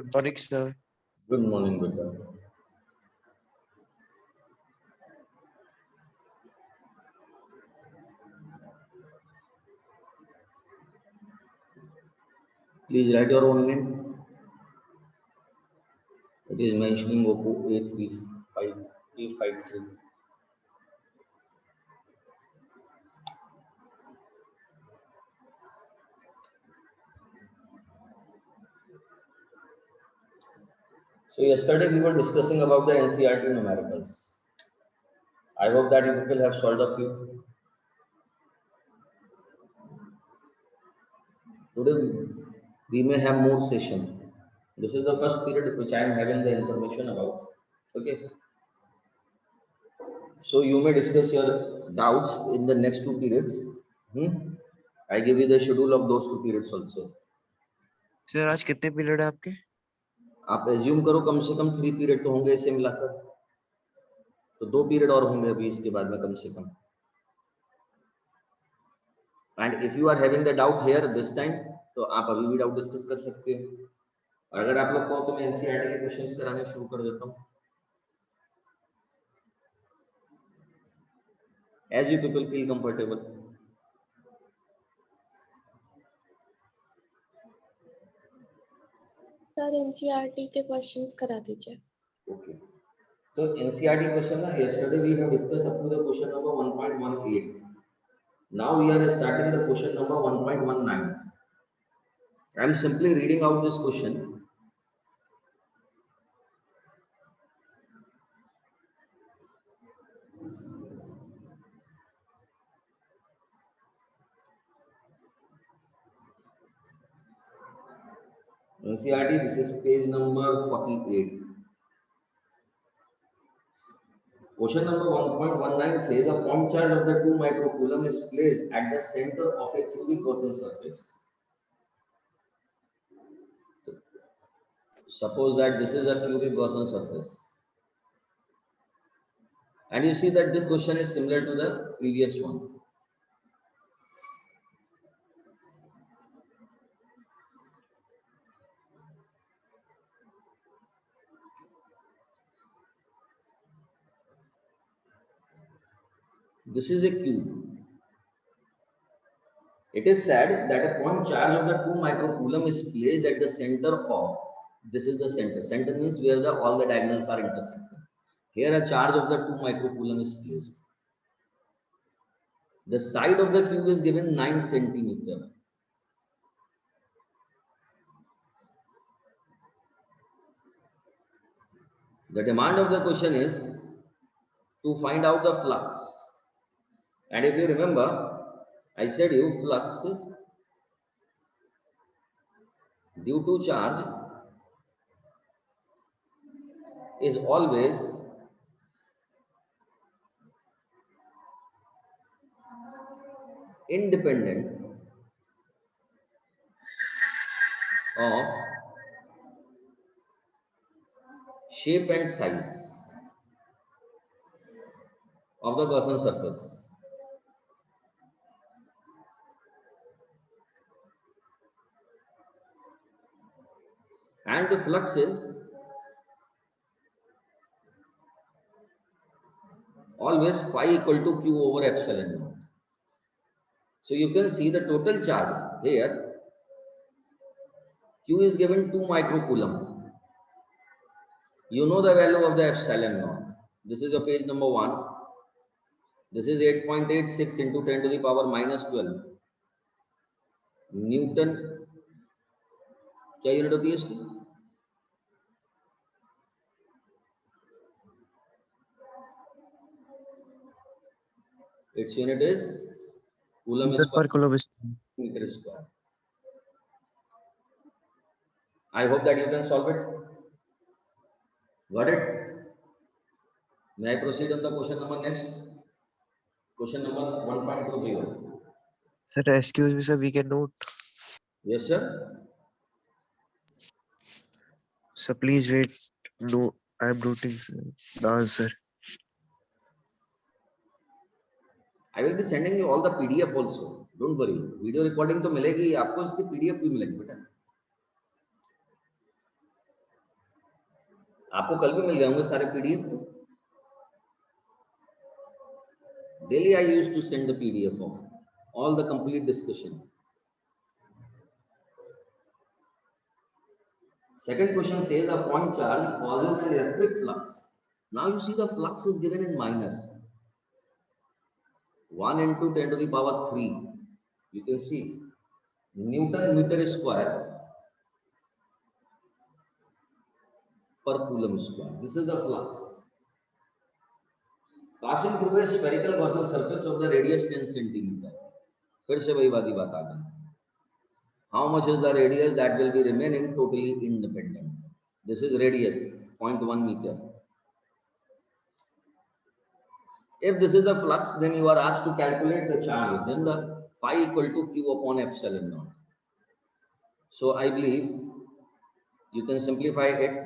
Good morning, sir. Good morning, beta. Please write your own name. It is mentioning Oppo A53. So yesterday we were discussing about the NCERT numericals. I hope that you people have solved a few. Today we may have more session. This is the first period which I am having the information about. Okay. So you may discuss your doubts in the next two periods. I give you the schedule of those two periods also. Sir आज कितने period है आपके? आप assume करो कम से कम 3 period तो होंगे इसे मिलाकर, तो 2 पीरियड और होंगे अभी इसके बाद में कम से कम. And if you are having the doubt here this time, तो आप अभी भी डाउट डिस्कस कर सकते हो. और अगर आप लोग को तो मैं एनसीईआरटी के क्वेश्चंस कराने शुरू कर देता हूं. As you people feel comfortable. Sir NCERT के क्वेश्चंस करा दीजिए. Okay. So NCERT question yesterday we have discussed up to the question number 1.18. Now we are starting the question number 1.19. I am simply reading out this question. NCERT, this is page number 48. Question number 1.19 says a point charge of the 2 microcoulomb is placed at the center of a cubic Gaussian surface. Suppose that this is a cubic Gaussian surface. And you see that this question is similar to the previous one. This is a cube. It is said that a point charge of the 2 microcoulomb is placed at the center of, this is the center. Center means where all the diagonals are intersecting. Here a charge of the 2 microcoulomb is placed. The side of the cube is given 9 centimeter. The demand of the question is to find out the flux. And if you remember, I said you flux due to charge is always independent of shape and size of the Gaussian surface. And the flux is always phi equal to q over epsilon naught. So you can see the total charge here. Q is given 2 microcoulomb. You know the value of the epsilon naught. This is your page number 1. This is 8.86 into 10 to the power minus 12 Newton. क्या unit होती है इसकी? Its unit is coulomb per coulomb meter square. I hope that you can solve it. Got it? May I proceed on the question number next? Question number 1.20. Sir, excuse me, sir. We can note. Yes, sir. Sir, please wait. No, I am noting the answer. I will be sending you all the PDF also. Don't worry. Video recording तो मिलेगी आपको, इसकी PDF भी मिलेगी बेटा. आपको कल भी मिल गए होंगे सारे पीडीएफ। तो daily I use to send the PDF of all the complete discussion. Second question says a point charge causes an electric flux. Now you see the flux is given in minus 1 into 10 to the power 3. You can see Newton meter square per coulomb square. This is the flux passing through a spherical Gaussian surface of the radius 10 centimeter. फिर से वही वाली बात आ गई। How much is the radius that will be remaining totally independent? This is radius 0.1 meter. If this is the flux, then you are asked to calculate the charge. Then the phi equal to q upon epsilon naught. So I believe you can simplify it.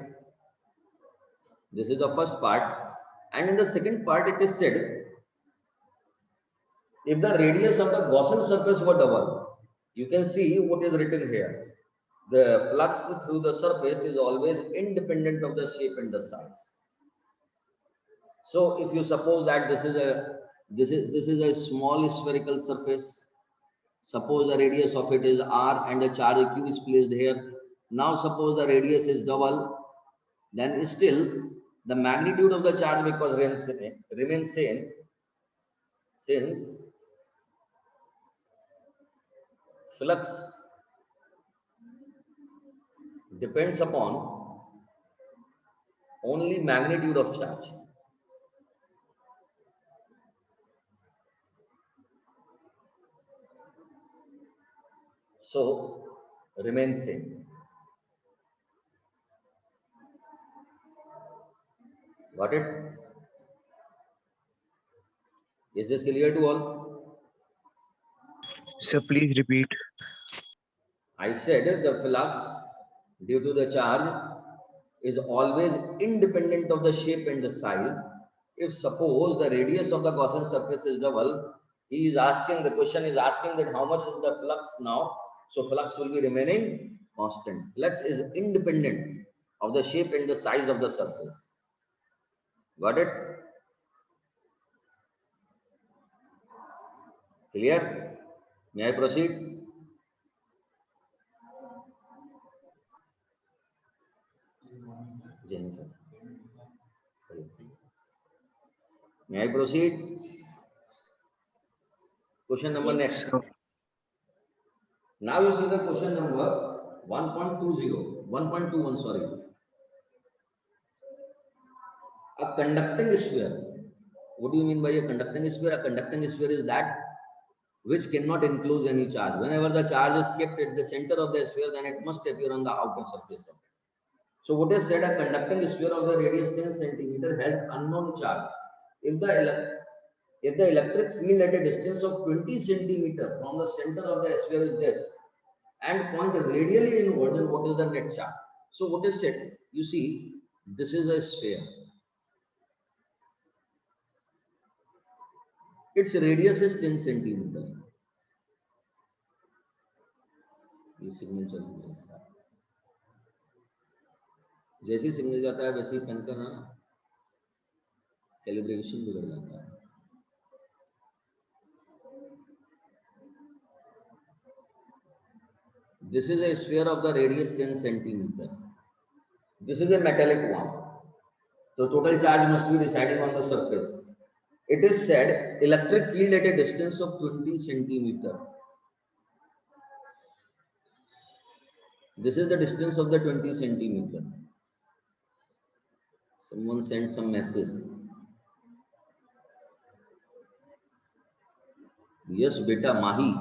This is the first part, and in the second part it is said, if the radius of the Gaussian surface were double, you can see what is written here. The flux through the surface is always independent of the shape and the size. So if you suppose that this is a small spherical surface, suppose the radius of it is r and the charge q is placed here. Now suppose the radius is double, then still the magnitude of the charge because remains same, since flux depends upon only magnitude of charge. So remains same. Got it? Is this clear to all? Sir, please repeat. I said the flux due to the charge is always independent of the shape and the size. If suppose the radius of the Gaussian surface is double, the question is asking that how much is the flux now? So flux will be remaining constant. Flux is independent of the shape and the size of the surface. Got it? Clear? May I proceed? Jain sir. May I proceed? Question number Yes. next. Sir, Now you see the question number 1.21, sorry. A conducting sphere. What do you mean by a conducting sphere? A conducting sphere is that which cannot enclose any charge. Whenever the charge is kept at the center of the sphere, then it must appear on the outer surface of it. So what is said, a conducting sphere of the radius 10 centimeter has unknown charge. If the electric field at a distance of 20 centimeter from the center of the sphere is this, and point radially inward, then what is the net charge? So what is said? You see, this is a sphere. Its radius is 10 centimeter. ये signal चल रहा है, जैसे signal जाता है वैसे ही pen का ना कैलिब्रेशन बिगड़ जाता है। This is a sphere of the radius 10 centimeter. This is a metallic one. So total charge must be residing on the surface. It is said electric field at a distance of 20 centimeter. This is the distance of the 20 centimeter. Someone sent some message. Yes, beta Mahi.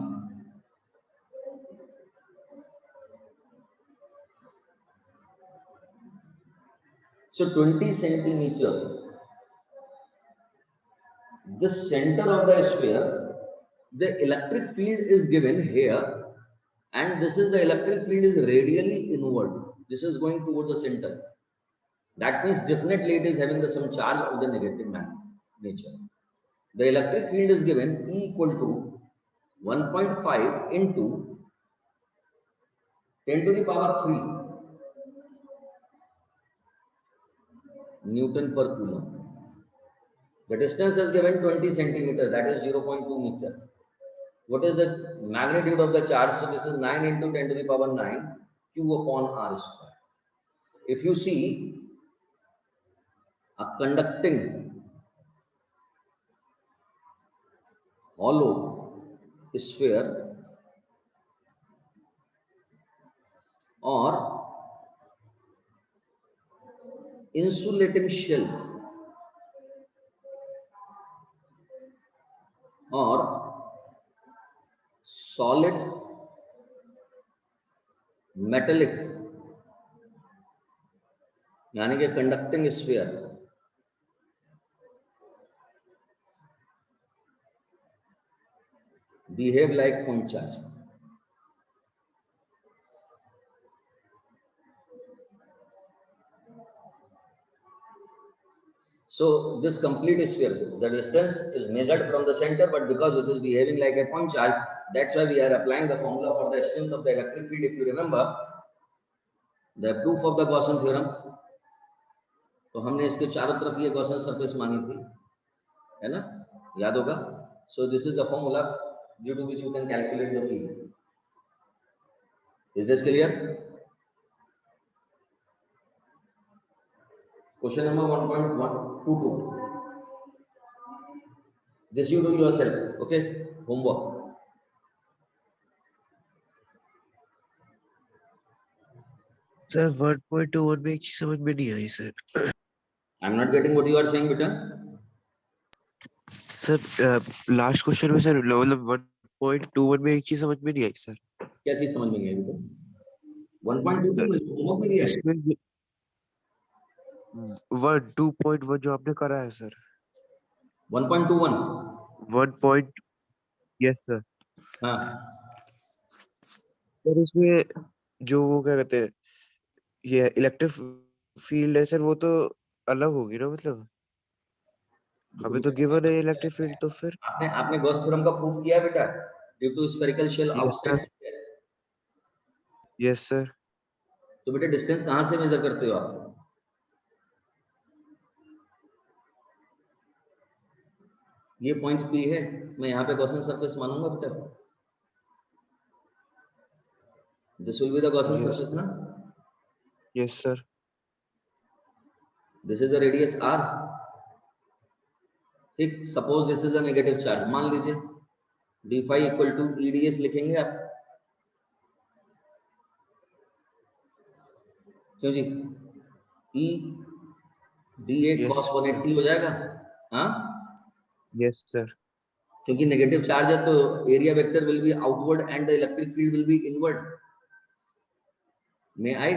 So 20 centimeter. The center of the sphere, the electric field is given here, and this is the electric field is radially inward. This is going towards the center. That means definitely it is having some charge of the negative nature. The electric field is given E equal to 1.5 into 10 to the power 3 Newton per coulomb. The distance is given 20 centimeter, that is 0.2 meter. What is the magnitude of the charge? So this is 9 into 10 to the power 9 q upon r square. If you see a conducting hollow sphere or insulating shell or solid metallic यानी कि conducting sphere behave like point charge. So this complete sphere, the distance is measured from the center, but because this is behaving like a point charge, that's why we are applying the formula for the strength of the electric field. If you remember the proof of the Gaussian theorem, तो हमने इसके चारों तरफ ये Gaussian surface मानी थी, है ना, याद होगा. So this is the formula due to which you can calculate the field. Is this clear? Question number 1.122. This you do yourself, okay? Homework. Sir 1.21 में एक चीज समझ में नहीं आई sir. I'm not getting what you are saying, beta. Sir last question में sir मतलब 1.21 में एक चीज समझ में नहीं आई सर. क्या चीज समझ में नहीं आई बेटा? 1.22 में होमवर्क में दिया है. 2.1 जो आपने करा है सर. 1.21. 1. Yes sir. हाँ. सर इसमें जो वो क्या कहते हैं ये इलेक्ट्रिक फील्ड है सर, वो तो अलग होगी ना, मतलब हमें तो गिवन है इलेक्ट्रिक फील्ड, तो फिर आपने गॉस थ्योरम का प्रूफ किया बेटा? Due to spherical shell outside. Yes sir. तो बेटा डिस्टेंस कहां से मेजर करते हो आप? ये पॉइंट P है, मैं यहाँ पे गॉसियन सरफेस मानूंगा बेटा. This will be the Gaussian surface ना. Yes sir. This is the radius r. ठीक, suppose this is a negative charge, मान लीजिए d phi equal to EDS लिखेंगे आप. क्यों जी? E dA cos 180 हो जाएगा. हाँ. Yes sir. क्योंकि नेगेटिव चार्ज है तो area vector will be outward and the electric field will be inward. में आई?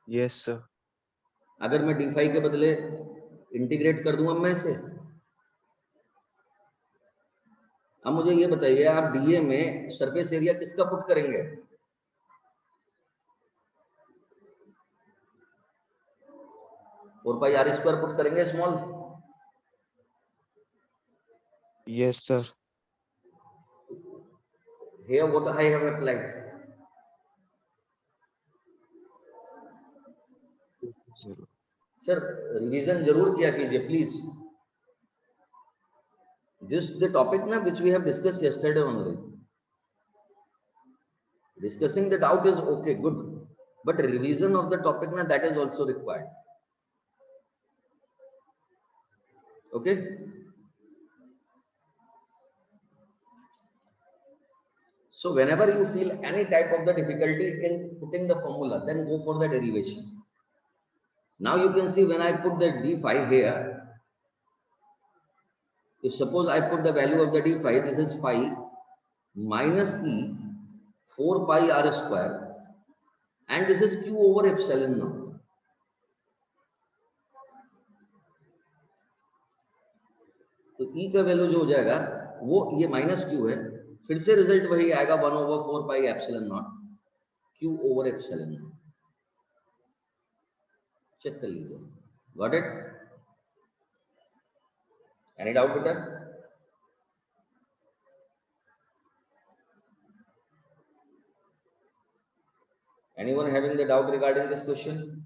Yes sir. अगर मैं d phi के बदले इंटीग्रेट कर दूं अब मैं इसे, अब मुझे ये बताइए आप dA में सरफेस एरिया किसका पुट करेंगे? Four pi r square put करेंगे small. Yes sir. Here what I have applied. Sir revision जरूर किया कीजिए please. This the topic na which we have discussed yesterday only. Discussing the doubt is okay, good, but revision of the topic na that is also required. Okay. So whenever you feel any type of the difficulty in putting the formula, then go for the derivation. Now you can see when I put the d phi here, if suppose I put the value of the d phi, this is phi minus E 4 pi r square and this is q over epsilon naught. तो E का value जो हो जाएगा वो ये minus Q है, फिर से रिजल्ट वही आएगा 1 over 4 pi epsilon naught q over epsilon naught. Check कर लीजिए. Got it? एनी डाउट बेटा? Anyone having the doubt regarding this question?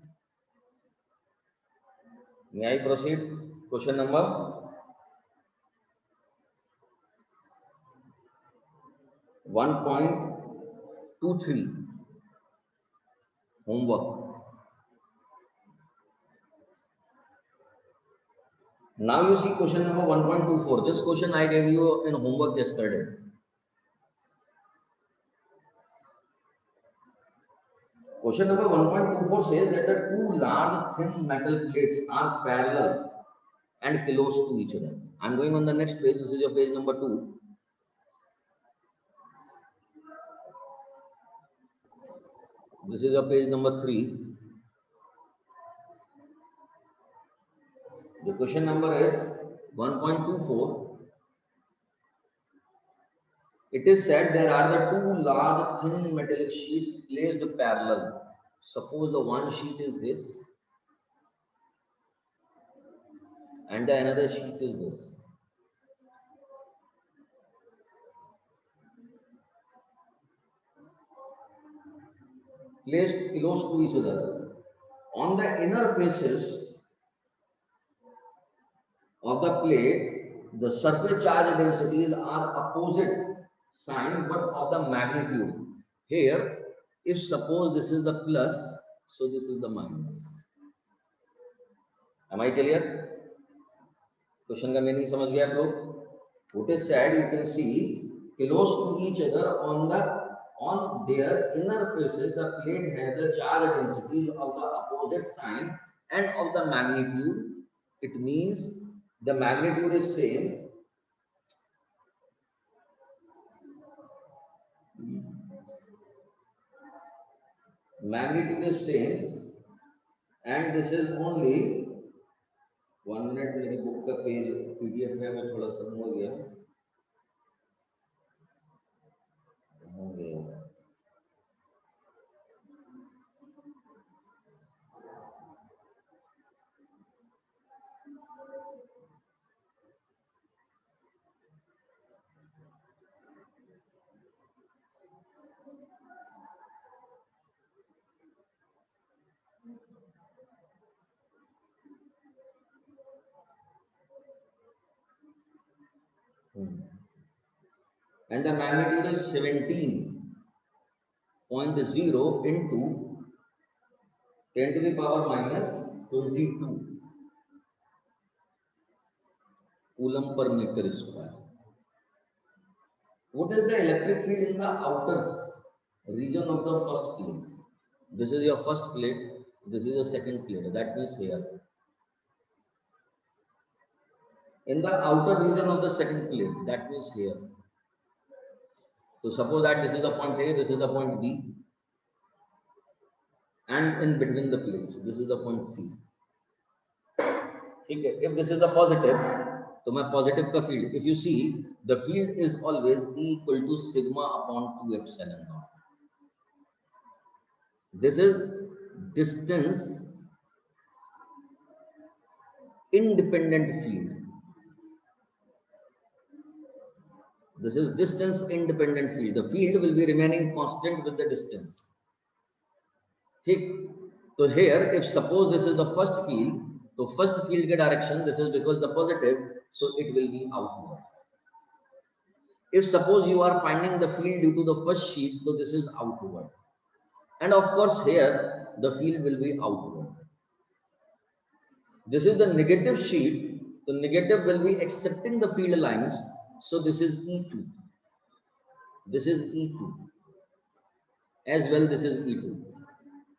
May I proceed? Question number 1.23. Homework. Now you see question number 1.24. This question I gave you in homework yesterday. Question number 1.24 says that the two large thin metal plates are parallel and close to each other. I'm going on the next page. This is your page number 2. This is your page number 3. The question number is 1.24. It is said there are the two large thin metallic sheets placed parallel. Suppose the one sheet is this and the another sheet is this. Placed close to each other. On the inner faces of the plate, the surface charge densities are opposite sign but of the magnitude. Here, if suppose this is the plus, so this is the minus. Am I clear? Question का meaning समझ गए आप लोग? What is said, you can see close to each other on their inner faces, the plate has the charge densities of the opposite sign and of the magnitude. It means the magnitude is same. Magnitude is same, and this is only 1 minute. मेरी book का page PDF में मैं थोड़ा सा हो गया. And the magnitude is 17.0 into 10 to the power minus 22 coulomb per meter square. What is the electric field in the outer region of the first plate? This is your first plate, this is your second plate, that means here. In the outer region of the second plate, that means here. So suppose that this is the point A, this is the point B, and in between the plates, this is the point C. Okay. If this is the positive, so my positive ka field, if you see, the field is always E equal to sigma upon 2 epsilon naught. This is distance independent field. This is distance independent field. The field will be remaining constant with the distance. Okay. So here, if suppose this is the first field, so first field ke direction, this is because the positive, so it will be outward. If suppose you are finding the field due to the first sheet, so this is outward. And of course here, the field will be outward. This is the negative sheet, so negative will be accepting the field lines, so this is E2. This is E2. As well, this is E2.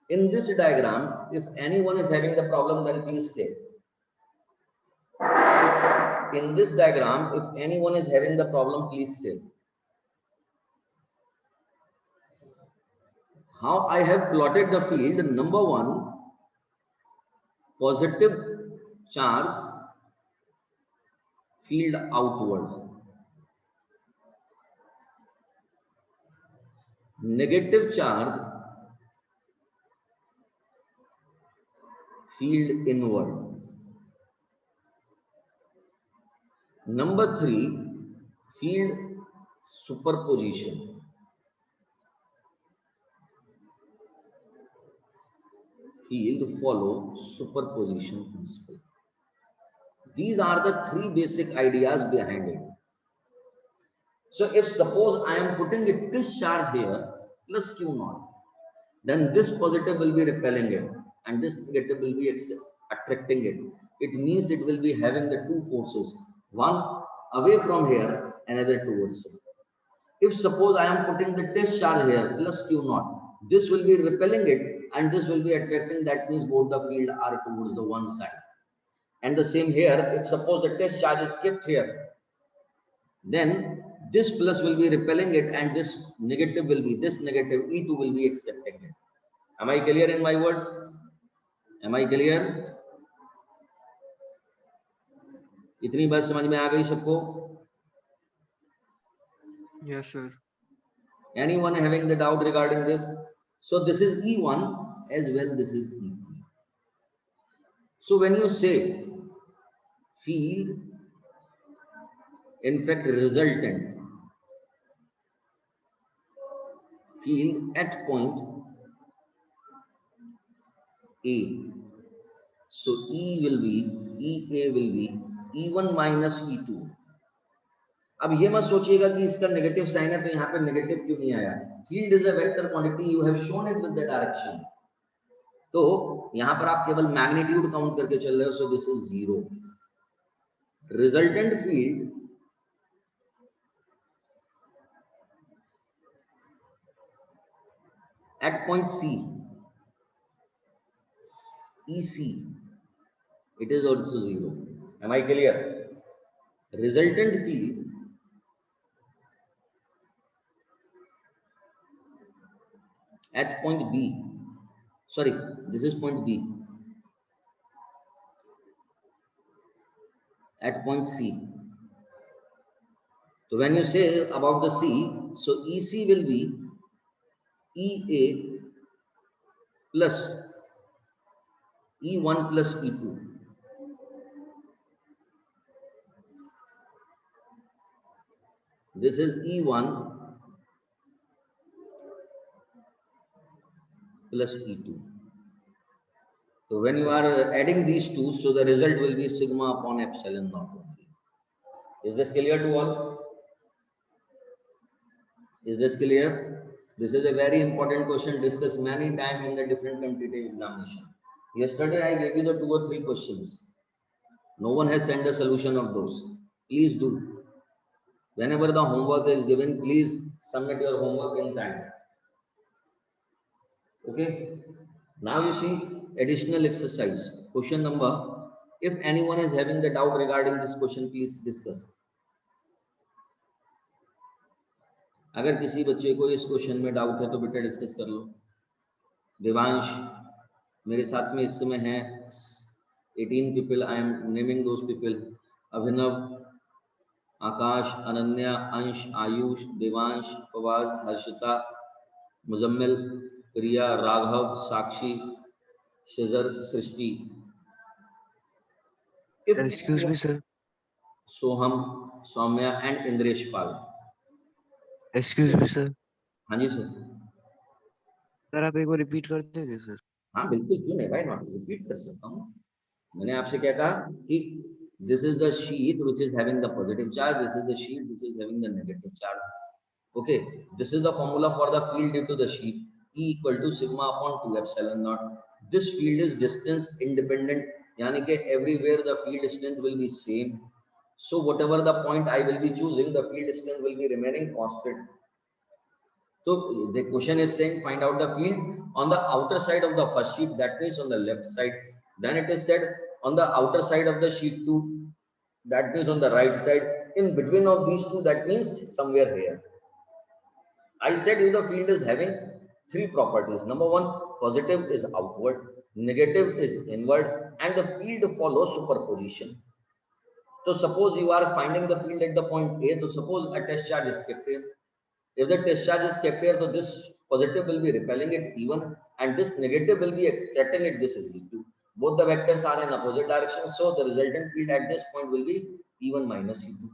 In this diagram, if anyone is having the problem, then please stay. In this diagram, if anyone is having the problem, please stay. How I have plotted the field, number 1, positive charge, field outward. Negative charge, field inward. Number 3, field superposition. Field follow superposition principle. These are the three basic ideas behind it. So if suppose I am putting a discharge here plus Q naught, then this positive will be repelling it and this negative will be attracting it. It means it will be having the two forces, one away from here, another towards it. If suppose I am putting the test charge here plus Q naught, this will be repelling it and this will be attracting. That means both the field are towards the one side. And the same here, if suppose the test charge is kept here, then this plus will be repelling it and this negative will be, this negative E2 will be accepting it. Am I clear in my words? Am I clear? इतनी बात समझ में आ गई सबको? Yes, sir. Anyone having the doubt regarding this? So this is E1 as well, this is E2. So when you say field, in fact resultant field at point A, so E will be, EA will be E1 minus E2. अब ये मत सोचिएगा कि इसका negative sign है तो यहाँ पे नेगेटिव क्यों नहीं आया. Field is a vector quantity, you have shown it with the direction. तो यहाँ पर आप केवल मैग्नीट्यूड काउंट करके चल रहे हो. So this is 0. Resultant field at point C, EC, it is also 0. Am I clear? Resultant field at point B, sorry, this is point B, at point C. So when you say about the C, so EC will be EA plus E1 plus E2. This is E1 plus E2. So when you are adding these two, so the result will be sigma upon epsilon naught only. Is this clear to all? Is this clear? This is a very important question discussed many times in the different competitive examination. Yesterday I gave you the 2 or 3 questions. No one has sent a solution of those. Please do. Whenever the homework is given, please submit your homework in time. Okay. Now you see additional exercise. Question number. If anyone is having the doubt regarding this question, please discuss. अगर किसी बच्चे को इस question में doubt है तो बेटा discuss कर लो. देवांश मेरे साथ में इस समय है 18 people. I am naming those people. Abhinav, Aakash, Ananya, Ansh, Ayush, Devansh, Fawaz, Harshita, Muzammil, Priya, Raghav, Sakshi, Shijar, Srishti. Excuse me, sir. Soham, Saumya and Indresh Pal. Excuse me, sir. हाँ जी सर. सर आप एक बार रिपीट कर देंगे सर? हाँ बिल्कुल, क्यों नहीं भाई, नॉट रिपीट कर सकता हूँ. मैंने आपसे क्या कहा कि this is the sheet which is having the positive charge, this is the sheet which is having the negative charge. Okay, this is the formula for the field due to the sheet. E equal to sigma upon 2 epsilon naught. This field is distance independent, यानी कि everywhere the field strength will be same. So whatever the point I will be choosing, the field strength will be remaining constant. So the question is saying find out the field on the outer side of the first sheet, that means on the left side. Then it is said on the outer side of the sheet 2, that means on the right side. In between of these two, that means somewhere here. I said if the field is having 3 properties. Number 1, positive is outward, negative is inward, and the field follows superposition. So suppose you are finding the field at the point A. So suppose a test charge is kept here. If the test charge is kept here, so this positive will be repelling it E1 and this negative will be attracting it. This is E2. Both the vectors are in opposite directions, so the resultant field at this point will be E1 minus E2.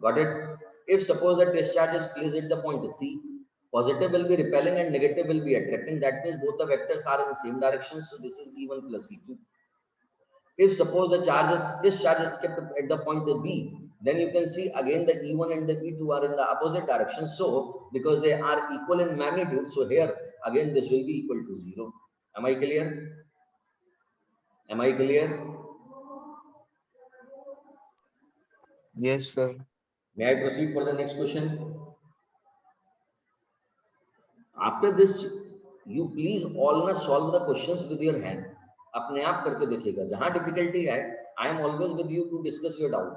Got it? If suppose the test charge is placed at the point C, positive will be repelling and negative will be attracting. That means both the vectors are in the same direction, so this is E1 plus E2. If suppose this charge is kept at the point B, then you can see again the E1 and the E2 are in the opposite direction. So because they are equal in magnitude, so here again this will be equal to 0. Am I clear? Am I clear? Yes, sir. May I proceed for the next question? After this, you please all ना solve the questions with your hand. अपने आप करके देखिएगा. जहां difficulty है, I am always with you to discuss your doubt.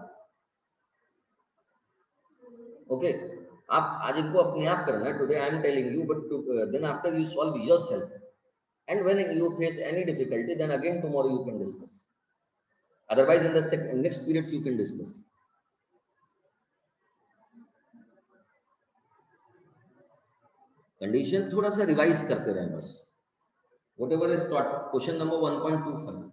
Okay? आप आज इनको अपने आप करना. Today I am telling you, but then after you solve yourself. And when you face any difficulty, then again tomorrow you can discuss. Otherwise, in the next periods you can discuss. Condition थोड़ा सा revise करते रहें बस. Whatever is taught, question number 1.25.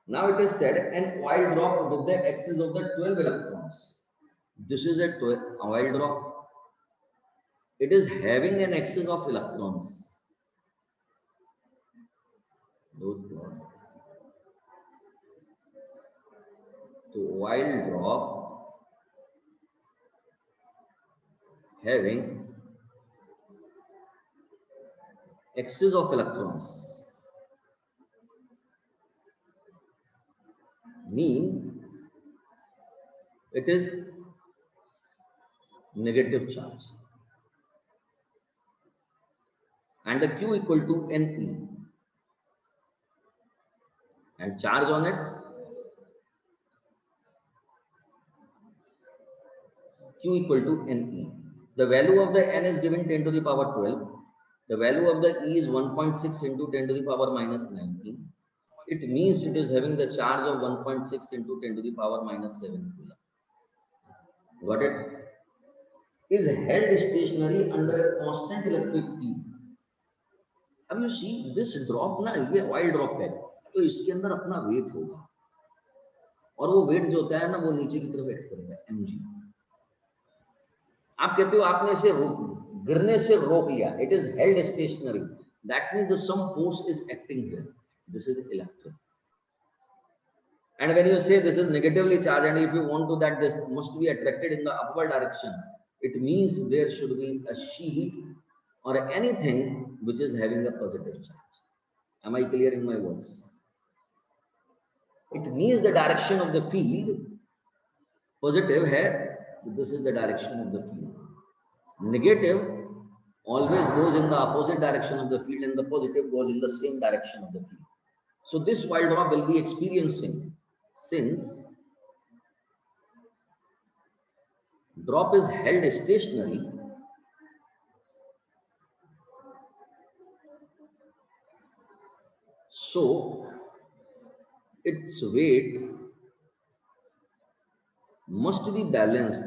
Now it is said an oil drop with the axis of the 12 electrons. This is a oil drop. It is having an axis of electrons. So oil drop having axis of electrons mean it is negative charge and the Q equal to Ne and charge on it Q equal to Ne. The value of the N is given 10 to the power 12. The value of the E is 1.6 into 10 to the power minus 19. It means it is having the charge of 1.6 into 10 to the power minus 7 coulomb. Got it? Is held stationary under a constant electric field. अब you see this drop ना, ये oil drop है, तो इसके अंदर अपना weight होगा और वो weight जो होता है ना वो नीचे की तरफ एक्ट करेगा mg. आप कहते हो आपने इसे गिरने से रोक लिया. It is held stationary. That means the some force is acting here. This is electric. And when you say this is negatively charged, and if you want to that this must be attracted in the upward direction, it means there should be a sheet or anything which is having a positive charge. Am I clear in my words? It means the direction of the field positive hai, this is the direction of the field. Negative always goes in the opposite direction of the field and the positive goes in the same direction of the field. So this oil drop will be experiencing, since drop is held stationary, so its weight must be balanced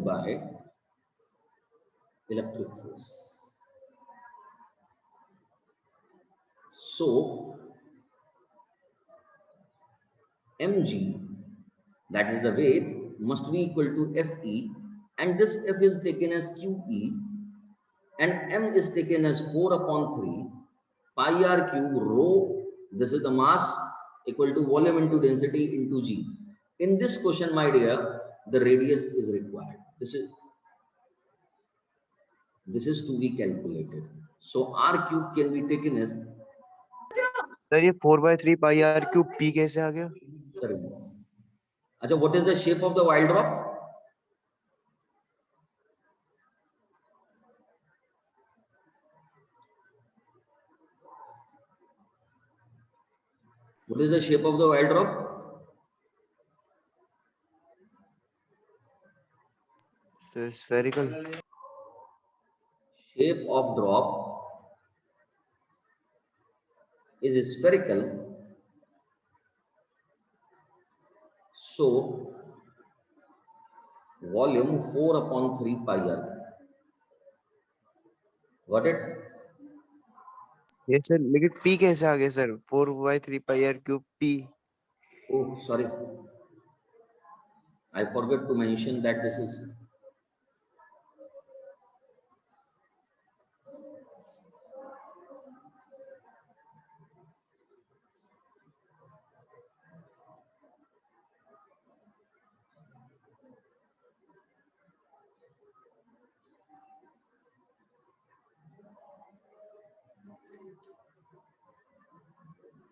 by electric force. So mg, that is the weight, must be equal to Fe, and this F is taken as QE and m is taken as 4 upon 3 pi r cube rho, this is the mass, equal to volume into density into g. In this question, my dear, the radius is required. This is to be calculated. So r cube can be taken as, sir ये 4/3 pi r cube P कैसे आ गया? sorry, अच्छा, what is the shape of the oil drop? What is the shape of the oil drop? So spherical. Shape of drop is spherical. So volume 4 upon 3 pi r. Got it? ये sir लेकिन P कैसे आ गया sir? 4/3 pi r cube P. Oh, sorry. I forgot to mention that this is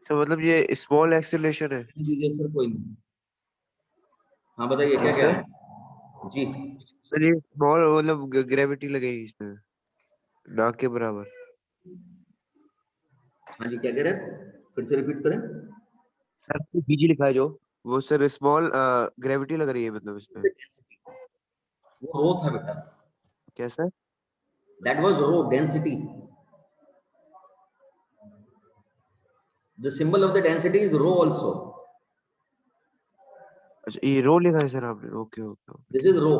तो मतलब ये small acceleration है। दीजिए सर, कोई नहीं। हाँ बताइए, क्या जी कह सर। रहे हैं जी। सर ये स्मॉल मतलब ग्रेविटी लगेगी इसमें ना के बराबर। हाँ जी, क्या कह रहे हैं, फिर से रिपीट करें। सर बीजी लिखा है जो, वो सर स्मॉल ग्रेविटी लग रही है मतलब इसमें। वो रो था बेटा, कैसा? That was rho, density. The symbol of the density is rho also. अच्छा ये रो लिखा है सर आपने, ओके ओके ओके दिस ठीक इज है। रो।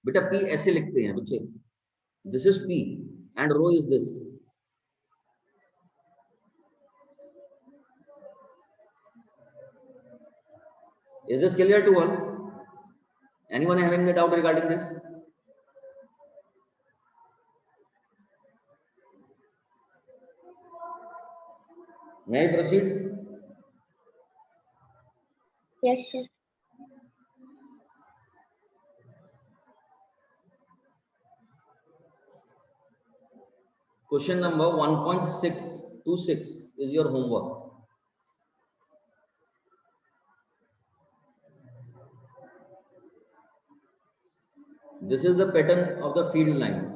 बेटा पी ऐसे लिखते हैं बच्चे, this is P and rho is this. Is this clear to all? Anyone having a doubt regarding this? May I proceed? Yes, sir. Question number 1.626 is your homework. This is the pattern of the field lines.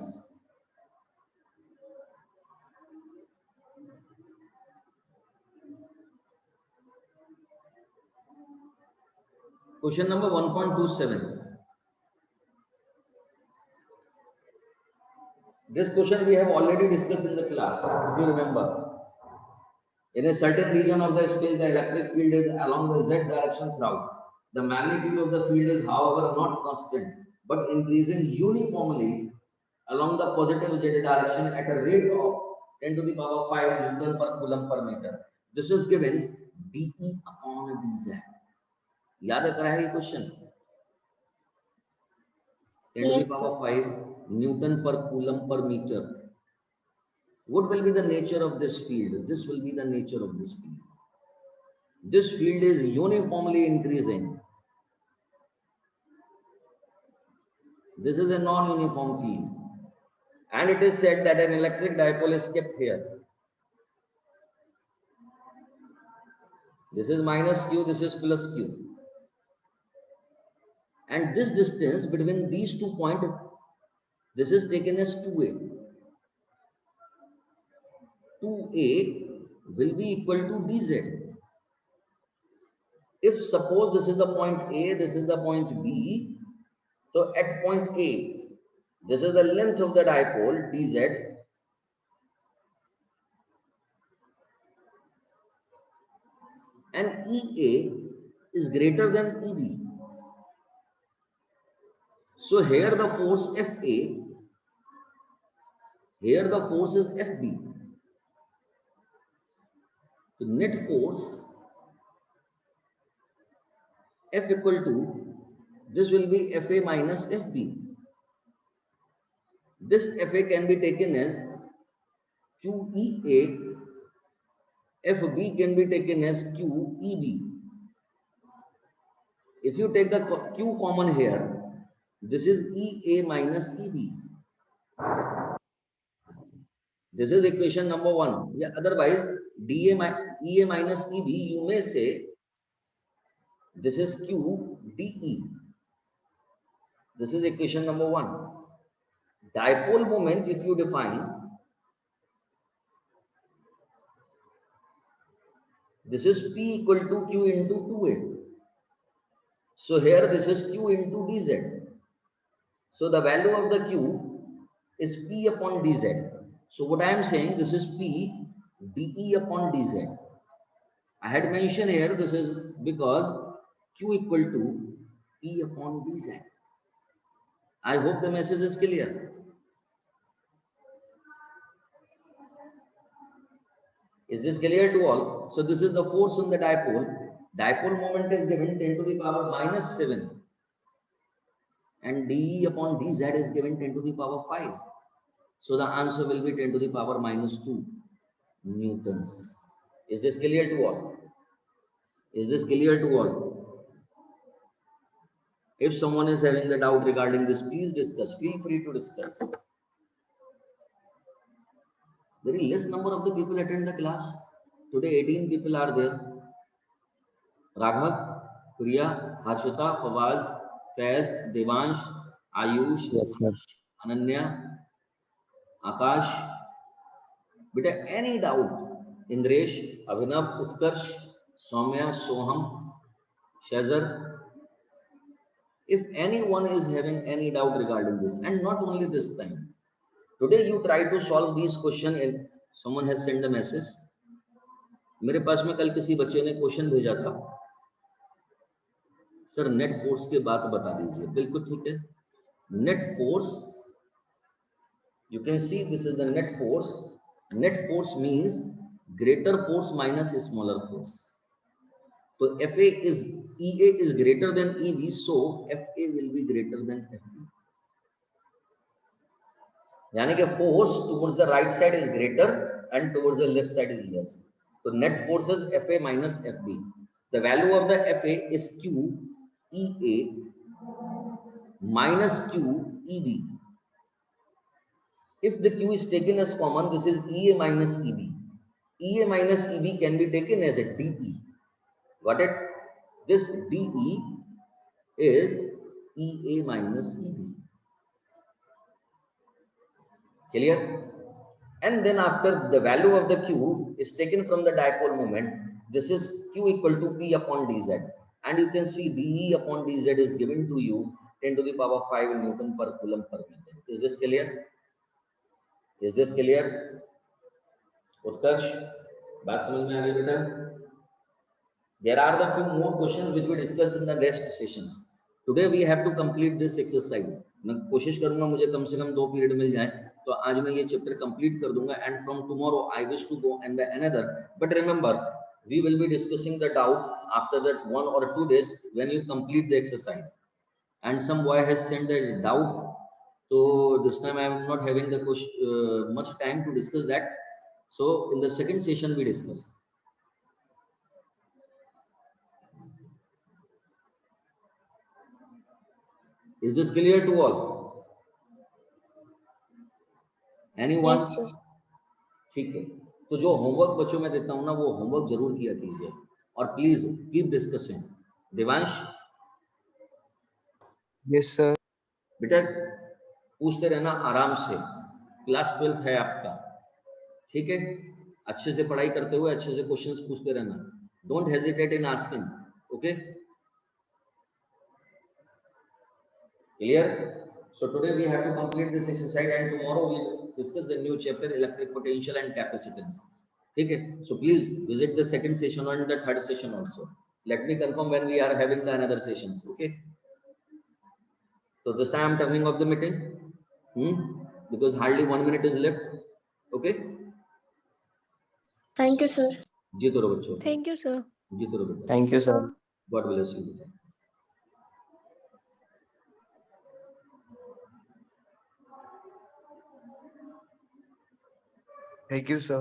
Question number 1.27. This question we have already discussed in the class, if you remember. In a certain region of the space, the electric field is along the z direction throughout. The magnitude of the field is, however, not constant, but increasing uniformly along the positive z direction at a rate of 10 to the power 5 Newton per coulomb per meter. This is given dE upon dz. याद करा है ये question? 10 to the Yes, power sir. 5 Newton per coulomb per meter. What will be the nature of this field? This will be the nature of this field. This field is uniformly increasing. This is a non-uniform field. And it is said that an electric dipole is kept here. This is minus q, this is plus q. And this distance between these 2 points, this is taken as 2a. 2a will be equal to dz. If suppose this is the point A, this is the point B, so at point A, this is the length of the dipole dz, and EA is greater than EB. So here the force FA, here the force is FB. The net force F equal to, this will be FA minus FB. This FA can be taken as QEA, FB can be taken as QEB. If you take the Q common here, this is EA minus EB. This is equation number 1. Yeah, otherwise, EA minus EB, you may say this is Q DE. This is equation number 1. Dipole moment, if you define, this is P equal to Q into 2A. So here this is Q into dz. So the value of the Q is P upon dz. So what I am saying, this is P dE upon dz. I had mentioned here, this is because Q equal to P upon dz. I hope the message is clear. Is this clear to all? So this is the force on the dipole. Dipole moment is given 10 to the power minus 7. And dE upon dz is given 10 to the power 5. So the answer will be 10 to the power minus 2 newtons. Is this clear to all? Is this clear to all? If someone is having the doubt regarding this, please discuss. Feel free to discuss. Very less number of the people attend the class. Today 18 people are there. Raghav, Priya, Harshita, Fawaz, Faiz, Devansh, Ayush, Yes, sir. Ananya, Akash. बेटा any doubt? Indresh, Abhinav, Utkarsh, Soumya, Soham, Shazar. If anyone is having any doubt regarding this, and not only this time, today you try to solve these questions and someone has sent a message. मेरे पास में कल किसी बच्चे ने question भेजा था, sir net force के बात बता दीजिए. बिल्कुल ठीक है. Net force, you can see this is the net force. Net force means greater force minus smaller force. So FA is EA is greater than EB, so FA will be greater than FB. यानी कि force towards the right side is greater and towards the left side is less. So net force is FA minus FB. The value of the FA is Q EA minus Q EB. If the Q is taken as common, this is EA minus EB. EA minus EB can be taken as a DE. Got it? This DE is EA minus EB. Clear? And then after the value of the Q is taken from the dipole moment, this is Q equal to P upon dz. And you can see dE upon dz is given to you 10 to the power 5 Newton per coulomb per meter. Is this clear? Is this clear? Utkarsh, बात समझ में आ गई बेटा? There are the few more questions which we discuss in the rest sessions. Today we have to complete this exercise. मैं कोशिश करूंगा मुझे कम से कम 2 पीरियड मिल जाए, तो आज मैं ये चैप्टर कंप्लीट कर दूंगा. And from tomorrow I wish to go and the another. But remember, we will be discussing the doubt after that 1 or 2 days when you complete the exercise. And some boy has sent a doubt. So this time I am not having the much time to discuss that. So in the second session we discuss. Is this clear to all? Anyone? Yes, sir. ठीक है. तो जो homework बच्चों में देता हूं ना, वो होमवर्क जरूर किया कीजिए और please keep discussing. Devansh, yes sir. बेटा पूछते रहना आराम से. क्लास 12th है आपका, ठीक है? अच्छे से पढ़ाई करते हुए अच्छे से क्वेश्चंस पूछते रहना. Don't hesitate in asking. Okay? Clear? So today we have to complete this exercise and tomorrow we discuss the new chapter electric potential and capacitance. ठीक है? So please visit the second session and the third session also. Let me confirm when we are having the another sessions. Okay? So this time I'm turning off the meeting. Because hardly 1 minute is left. Okay? Thank you, sir. जीतो रहो बच्चों. Thank you, sir. जीतो रहो बेटा. Thank you, sir. God bless you. Thank you sir.